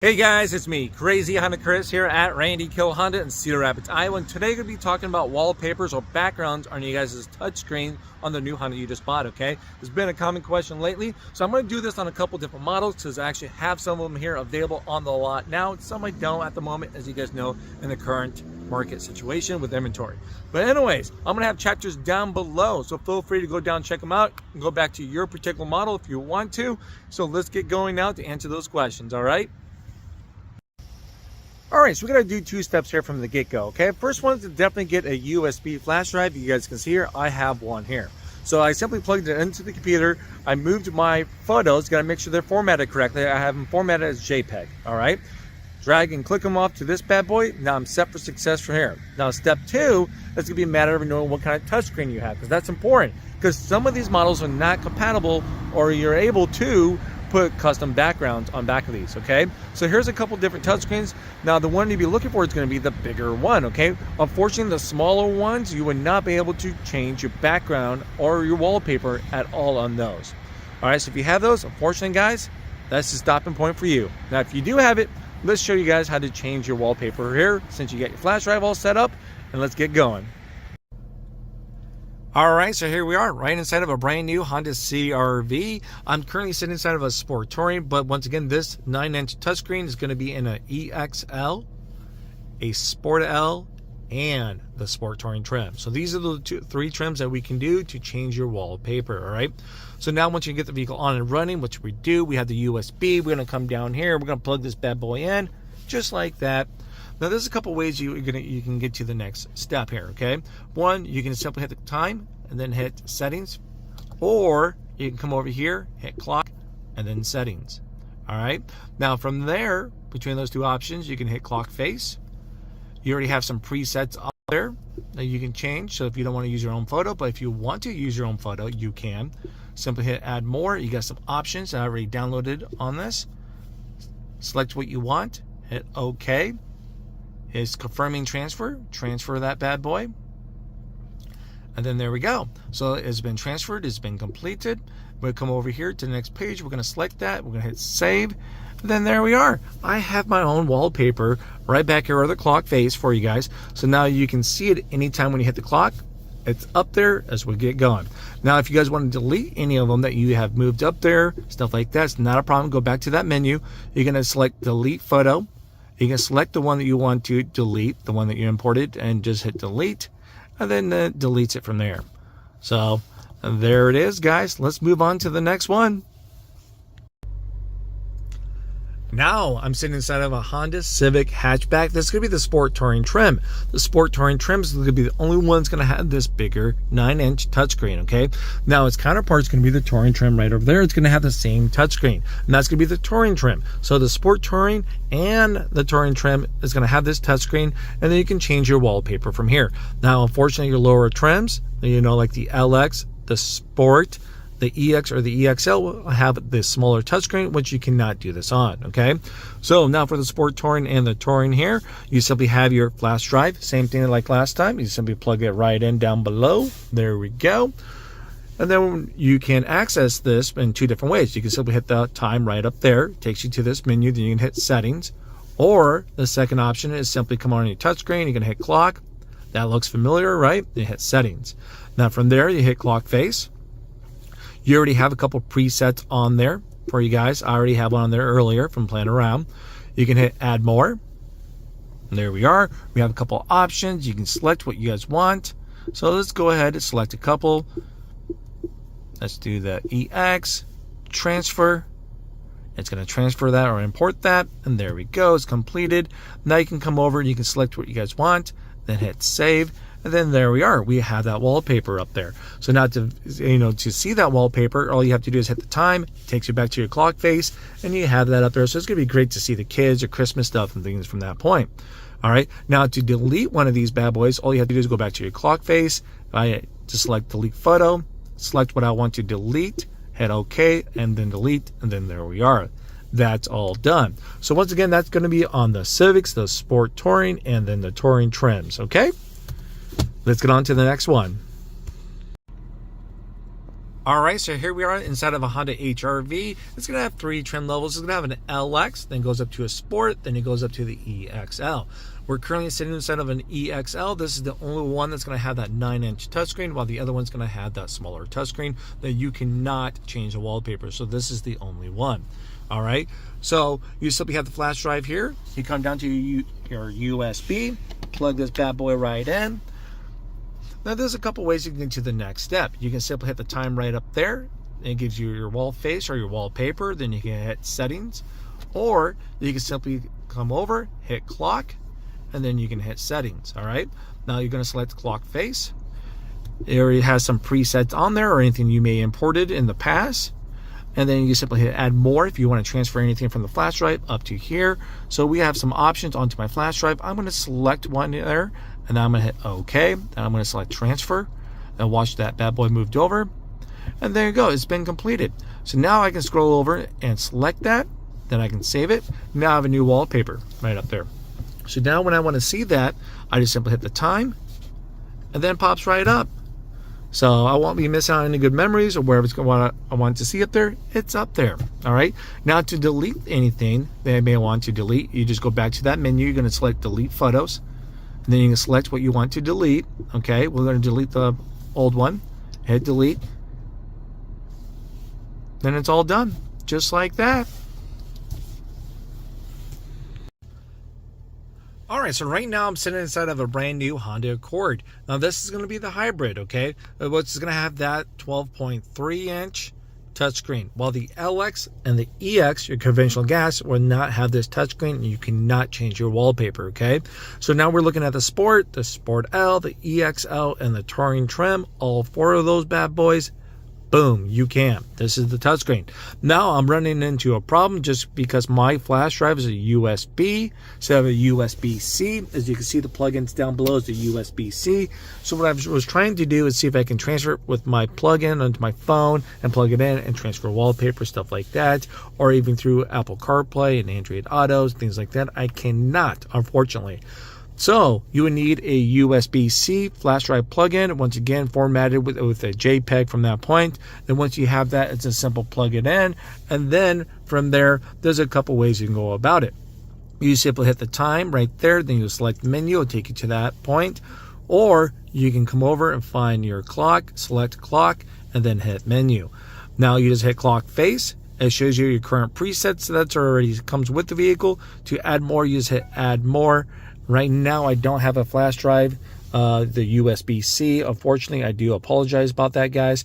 Hey guys, it's me, Crazy Honda Chris, here at Randy Kuehl Honda in Cedar Rapids, Iowa. And today I'm going to be talking about wallpapers or backgrounds on you guys' touchscreen on the new Honda you just bought, okay? It's been a common question lately, so I'm going to do this on a couple different models because I actually have some of them here available on the lot now. Some I don't at the moment, as you guys know, in the current market situation with inventory. But anyways, I'm going to have chapters down below, so feel free to go down and check them out and go back to your particular model if you want to. So let's get going now to answer those questions, all right? All right, so we're gonna do two steps here from the get-go, okay? First one is to definitely get a USB flash drive. You guys can see here, I have one here. So I simply plugged it into the computer. I moved my photos, gotta make sure they're formatted correctly. I have them formatted as JPEG, all right? Drag and click them off to this bad boy. Now I'm set for success from here. Now step two, it's gonna be a matter of knowing what kind of touchscreen you have, because that's important. Because some of these models are not compatible, or you're able to put custom backgrounds on back of these, okay? So here's a couple different touchscreens. Now the one you'd be looking for is going to be the bigger one, okay? Unfortunately, the smaller ones, you would not be able to change your background or your wallpaper at all on those. All right, so if you have those, unfortunately, guys, that's the stopping point for you. Now, if you do have it, let's show you guys how to change your wallpaper here since you get your flash drive all set up, and let's get going. All right, so here we are, right inside of a brand new Honda CR-V. I'm currently sitting inside of a Sport Touring, but once again, this 9-inch touchscreen is going to be in an EXL, a Sport L, and the Sport Touring trim. So these are the three trims that we can do to change your wallpaper, all right? So now once you get the vehicle on and running, which we do, we have the USB. We're going to come down here. We're going to plug this bad boy in, just like that. Now, there's a couple ways you can get to the next step here, okay? One, you can simply hit the time and then hit settings, or you can come over here, hit clock, and then settings, all right? Now, from there, between those two options, you can hit clock face. You already have some presets up there that you can change, so if you don't want to use your own photo, but if you want to use your own photo, you can. Simply hit add more. You got some options that I already downloaded on this. Select what you want, hit OK. Is confirming transfer that bad boy, and then there we go. So it's been transferred, it's been completed. We'll come over here to the next page. We're going to select that, we're going to hit save, and then there we are. I have my own wallpaper right back here, or the clock face for you guys, so now you can see it anytime when you hit the clock. It's up there as we get going. Now if you guys want to delete any of them that you have moved up there, stuff like that, it's not a problem. Go back to that menu. You're going to select delete photo. You can select the one that you want to delete, the one that you imported, and just hit delete, and then deletes it from there. So there it is, guys. Let's move on to the next one. Now I'm sitting inside of a Honda Civic hatchback. This is going to be the Sport Touring trim. The Sport Touring trim is going to be the only one that's going to have this bigger 9-inch touchscreen, okay? Now its counterpart is going to be the Touring trim right over there. It's going to have the same touchscreen, and that's going to be the Touring trim. So the Sport Touring and the Touring trim is going to have this touchscreen, and then you can change your wallpaper from here. Now, unfortunately, your lower trims, you know, like the LX, the Sport, the EX or the EXL will have this smaller touchscreen, which you cannot do this on, okay? So now for the Sport Touring and the Touring here, you simply have your flash drive, same thing like last time. You simply plug it right in down below. There we go. And then you can access this in two different ways. You can simply hit the time right up there. It takes you to this menu. Then you can hit settings. Or the second option is simply come on your touchscreen. You can hit clock. That looks familiar, right? You hit settings. Now from there, you hit clock face. You already have a couple presets on there for you guys. I already have one on there earlier from playing around. You can hit add more. And there we are. We have a couple options. You can select what you guys want. So let's go ahead and select a couple. Let's do the EX transfer. It's going to transfer that or import that. And there we go. It's completed. Now you can come over and you can select what you guys want. Then hit save. And then there we are. We have that wallpaper up there. So now to see that wallpaper, all you have to do is hit the time. It takes you back to your clock face, and you have that up there. So it's going to be great to see the kids or Christmas stuff and things from that point. All right. Now to delete one of these bad boys, all you have to do is go back to your clock face. I just select delete photo, select what I want to delete, hit OK, and then delete, and then there we are. That's all done. So once again, that's going to be on the Civics, the Sport Touring, and then the Touring trims. Okay. Let's get on to the next one. All right, so here we are inside of a Honda HR-V. It's going to have 3 trim levels. It's going to have an LX, then goes up to a Sport, then it goes up to the EXL. We're currently sitting inside of an EXL. This is the only one that's going to have that 9-inch touchscreen, while the other one's going to have that smaller touchscreen that you cannot change the wallpaper. So this is the only one. All right, so you simply have the flash drive here. You come down to your USB, plug this bad boy right in. Now there's a couple ways you can get to the next step. You can simply hit the time right up there. It gives you your wall face or your wallpaper. Then you can hit settings, or you can simply come over, hit clock, and then you can hit settings. All right, now you're going to select clock face. It already has some presets on there or anything you may imported in the past. And then you simply hit add more if you want to transfer anything from the flash drive up to here. So we have some options onto my flash drive. I'm going to select one there, and then I'm going to hit OK. Then I'm going to select transfer and watch that bad boy moved over. And there you go, it's been completed. So now I can scroll over and select that. Then I can save it. Now I have a new wallpaper right up there. So now when I want to see that, I just simply hit the time, and then it pops right up. So I won't be missing out on any good memories or wherever it's going. I want to see up there, it's up there. All right. Now to delete anything that I may want to delete, you just go back to that menu. You're going to select delete photos, and then you can select what you want to delete. Okay, we're going to delete the old one. Hit delete. Then it's all done, just like that. All right, so right now I'm sitting inside of a brand new Honda Accord. Now this is going to be the hybrid, okay? Which is going to have that 12.3-inch touchscreen, while the LX and the EX, your conventional gas, will not have this touchscreen, and you cannot change your wallpaper, okay? So now we're looking at the Sport L, the EXL, and the Touring trim. All 4 of those bad boys. Boom, you can. This is the touchscreen. Now I'm running into a problem just because my flash drive is a USB instead of a USB-C. As you can see, the plugins down below is the USB-C. So what I was trying to do is see if I can transfer it with my plug-in onto my phone and plug it in and transfer wallpaper, stuff like that, or even through Apple CarPlay and Android Autos, things like that. I cannot, unfortunately. So you would need a USB-C flash drive plug-in, once again formatted with a JPEG from that point. And once you have that, it's a simple plug it in. And then from there, there's a couple ways you can go about it. You simply hit the time right there, then you select the menu, it'll take you to that point. Or you can come over and find your clock, select clock, and then hit menu. Now you just hit clock face. It shows you your current presets that already comes with the vehicle. To add more, you just hit add more. Right now, I don't have a flash drive, the USB-C. Unfortunately, I do apologize about that, guys.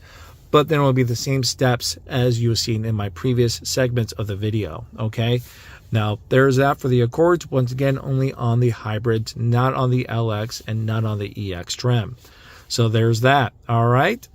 But then it will be the same steps as you've seen in my previous segments of the video, okay? Now, there's that for the Accords. Once again, only on the hybrids, not on the LX and not on the EX trim. So there's that, all right?